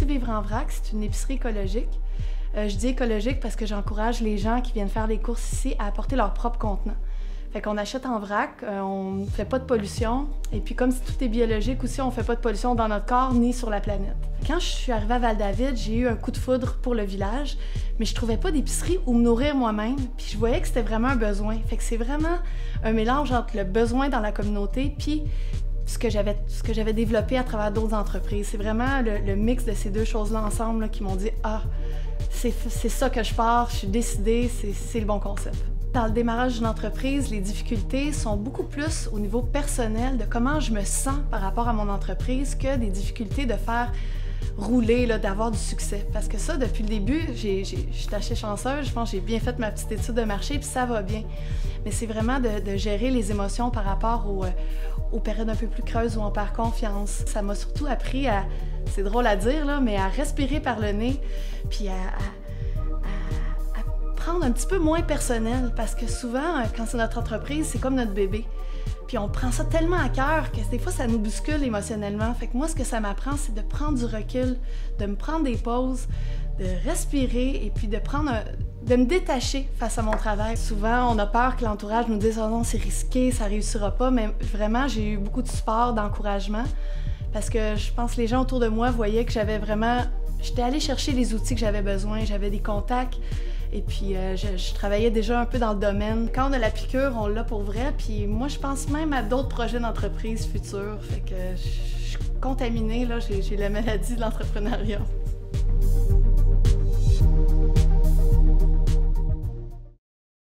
l'épicerie Vivre en vrac, c'est une épicerie écologique. Je dis écologique parce que j'encourage les gens qui viennent faire les courses ici à apporter leur propre contenant. Fait qu'on achète en vrac, on ne fait pas de pollution, et puis comme tout est biologique aussi, on ne fait pas de pollution dans notre corps ni sur la planète. Quand je suis arrivée à Val-David, j'ai eu un coup de foudre pour le village, mais je trouvais pas d'épicerie où me nourrir moi-même, puis je voyais que c'était vraiment un besoin. Fait que c'est vraiment un mélange entre le besoin dans la communauté, puis ce que j'avais développé à travers d'autres entreprises. C'est vraiment le mix de ces deux choses-là ensemble là, qui m'ont dit « Ah, c'est ça que je pars, je suis décidée, c'est le bon concept ». Dans le démarrage d'une entreprise, les difficultés sont beaucoup plus au niveau personnel de comment je me sens par rapport à mon entreprise que des difficultés de faire rouler, d'avoir du succès. Parce que ça, depuis le début, je suis assez chanceuse, je pense que j'ai bien fait ma petite étude de marché, puis ça va bien. Mais c'est vraiment de gérer les émotions par rapport aux périodes un peu plus creuses où on perd confiance. Ça m'a surtout appris à, c'est drôle à dire, là, mais à respirer par le nez, puis à prendre un petit peu moins personnel, parce que souvent, quand c'est notre entreprise, c'est comme notre bébé. Puis on prend ça tellement à cœur que des fois, ça nous bouscule émotionnellement. Fait que moi, ce que ça m'apprend, c'est de prendre du recul, de me prendre des pauses, de respirer et puis de me détacher face à mon travail. Souvent, on a peur que l'entourage nous dise « Oh non, c'est risqué, ça réussira pas », mais vraiment, j'ai eu beaucoup de support, d'encouragement, parce que je pense que les gens autour de moi voyaient que j'étais allée chercher les outils que j'avais besoin, j'avais des contacts, et puis je travaillais déjà un peu dans le domaine. Quand on a la piqûre, on l'a pour vrai, puis moi je pense même à d'autres projets d'entreprise futurs, fait que je suis contaminée, là, j'ai la maladie de l'entrepreneuriat.